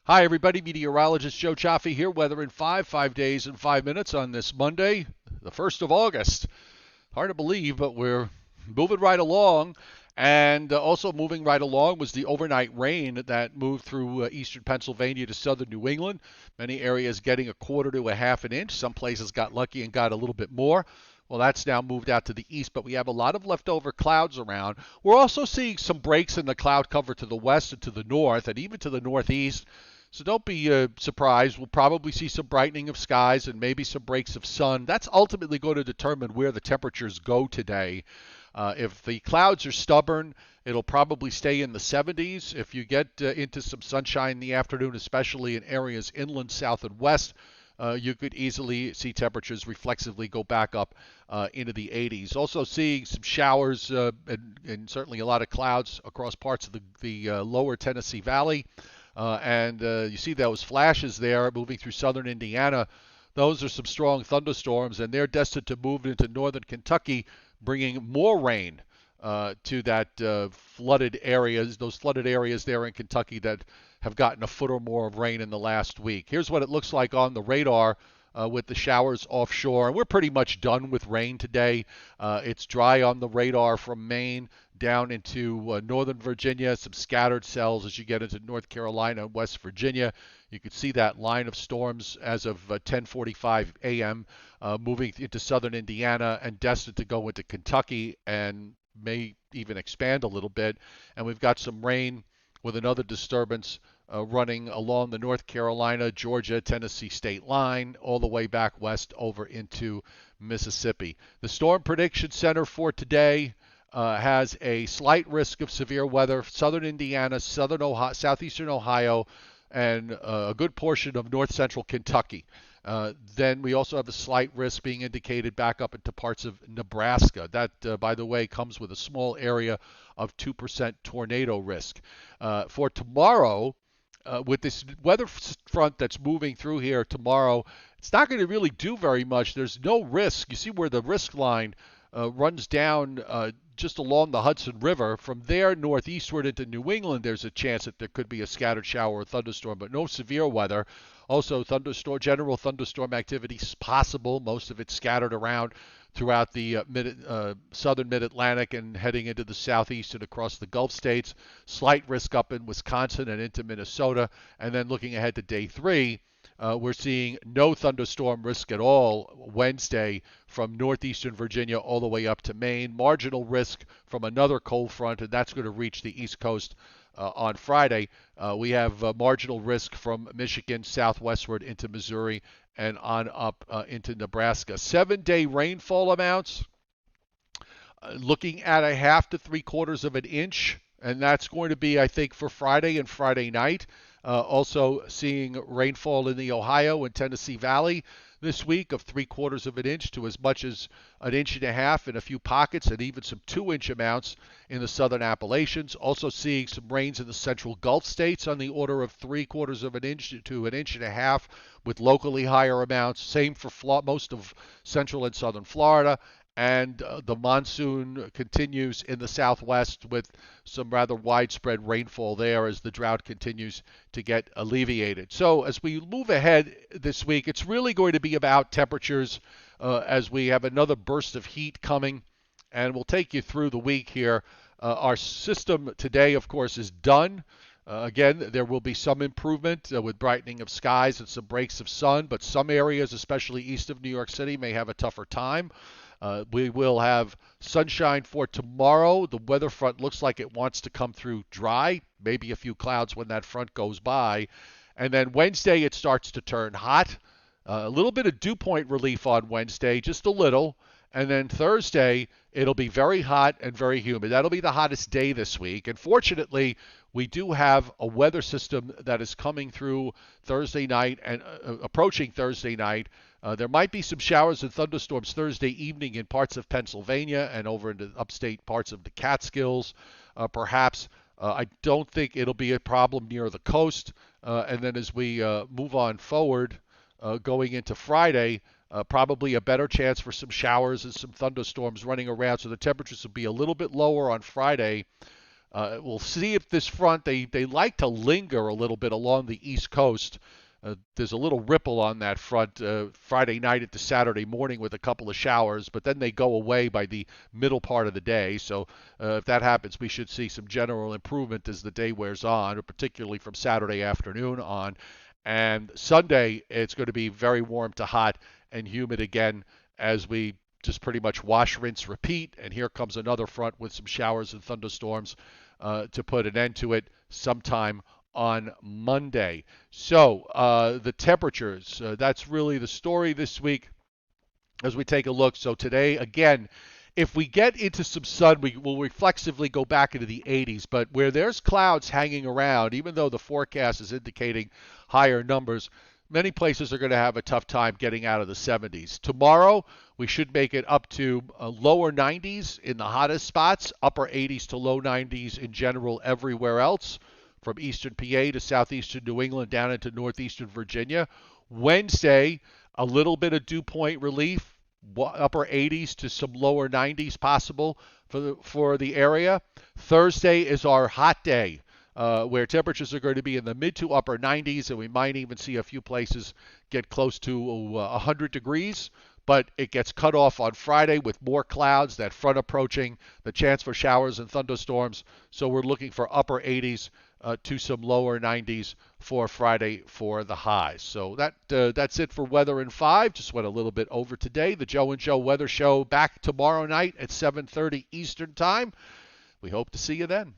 Hi, everybody. Meteorologist Joe Cioffi here. Weather in 5 days and 5 minutes on this Monday, the 1st of August. Hard to believe, but we're moving right along. And also moving right along was the overnight rain that moved through eastern Pennsylvania to southern New England. Many areas getting a quarter to a half an inch. Some places got lucky and got a little bit more. Well, that's now moved out to the east, but we have a lot of leftover clouds around. We're also seeing some breaks in the cloud cover to the west and to the north, and even to the northeast. So don't be surprised. We'll probably see some brightening of skies and maybe some breaks of sun. That's ultimately going to determine where the temperatures go today. If the clouds are stubborn, it'll probably stay in the 70s. If you get into some sunshine in the afternoon, especially in areas inland, south, and west, you could easily see temperatures reflexively go back up into the 80s. Also seeing some showers and certainly a lot of clouds across parts of the lower Tennessee Valley. And you see those flashes there moving through southern Indiana. Those are some strong thunderstorms, and they're destined to move into northern Kentucky, bringing more rain to that flooded areas, those flooded areas there in Kentucky that have gotten a foot or more of rain in the last week. Here's what it looks like on the radar with the showers offshore. And we're pretty much done with rain today. It's dry on the radar from Maine down into northern Virginia, some scattered cells as you get into North Carolina and West Virginia. You can see that line of storms as of 10:45 a.m. Moving into southern Indiana and destined to go into Kentucky and may even expand a little bit. And we've got some rain with another disturbance running along the North Carolina, Georgia, Tennessee state line, all the way back west over into Mississippi. The Storm Prediction Center for today has a slight risk of severe weather, southern Indiana, southern Ohio, southeastern Ohio, and a good portion of north central Kentucky. Then we also have a slight risk being indicated back up into parts of Nebraska. That, by the way, comes with a small area of 2% tornado risk. For tomorrow, with this weather front that's moving through here tomorrow, it's not going to really do very much. There's no risk. You see where the risk line runs down just along the Hudson River. From there northeastward into New England, there's a chance that there could be a scattered shower or thunderstorm, but no severe weather. Also, general thunderstorm activity is possible. Most of it scattered around throughout the southern mid-Atlantic and heading into the southeast and across the Gulf states. Slight risk up in Wisconsin and into Minnesota. And then looking ahead to day 3, we're seeing no thunderstorm risk at all Wednesday from northeastern Virginia all the way up to Maine. Marginal risk from another cold front, and that's going to reach the East Coast on Friday. We have marginal risk from Michigan southwestward into Missouri and on up into Nebraska. 7-day rainfall amounts, looking at a half to 3/4 of an inch, and that's going to be, I think, for Friday and Friday night. Also seeing rainfall in the Ohio and Tennessee Valley this week of 3/4 of an inch to as much as an inch and a half in a few pockets, and even some 2-inch amounts in the southern Appalachians. Also seeing some rains in the central Gulf states on the order of 3/4 of an inch to an inch and a half, with locally higher amounts. Same for most of central and southern Florida. And the monsoon continues in the southwest with some rather widespread rainfall there as the drought continues to get alleviated. So as we move ahead this week, it's really going to be about temperatures as we have another burst of heat coming, and we'll take you through the week here. Our system today, of course, is done. Again, there will be some improvement with brightening of skies and some breaks of sun, but some areas, especially east of New York City, may have a tougher time. We will have sunshine for tomorrow. The weather front looks like it wants to come through dry, maybe a few clouds when that front goes by. And then Wednesday, it starts to turn hot. A little bit of dew point relief on Wednesday, just a little. And then Thursday, it'll be very hot and very humid. That'll be the hottest day this week. And fortunately, we do have a weather system that is coming through Thursday night and approaching Thursday night. There might be some showers and thunderstorms Thursday evening in parts of Pennsylvania and over into upstate parts of the Catskills, perhaps. I don't think it'll be a problem near the coast. And then as we move on forward, going into Friday, probably a better chance for some showers and some thunderstorms running around. So the temperatures will be a little bit lower on Friday We'll see if this front, they like to linger a little bit along the East Coast. There's a little ripple on that front Friday night into Saturday morning with a couple of showers, but then they go away by the middle part of the day. So if that happens, we should see some general improvement as the day wears on, particularly from Saturday afternoon on. And Sunday, it's going to be very warm to hot and humid again as we just pretty much wash, rinse, repeat. And here comes another front with some showers and thunderstorms to put an end to it sometime on Monday. So the temperatures, that's really the story this week as we take a look. So today, again, if we get into some sun, we will reflexively go back into the 80s. But where there's clouds hanging around, even though the forecast is indicating higher numbers, many places are going to have a tough time getting out of the 70s. Tomorrow, we should make it up to lower 90s in the hottest spots, upper 80s to low 90s in general everywhere else, from eastern PA to southeastern New England down into northeastern Virginia. Wednesday, a little bit of dew point relief, upper 80s to some lower 90s possible for the area. Thursday is our hot day, where temperatures are going to be in the mid to upper 90s, and we might even see a few places get close to 100 degrees. But it gets cut off on Friday with more clouds, that front approaching, the chance for showers and thunderstorms. So we're looking for upper 80s to some lower 90s for Friday for the highs. So that's it for Weather in 5. Just went a little bit over today. The Joe and Joe Weather Show back tomorrow night at 7:30 Eastern Time. We hope to see you then.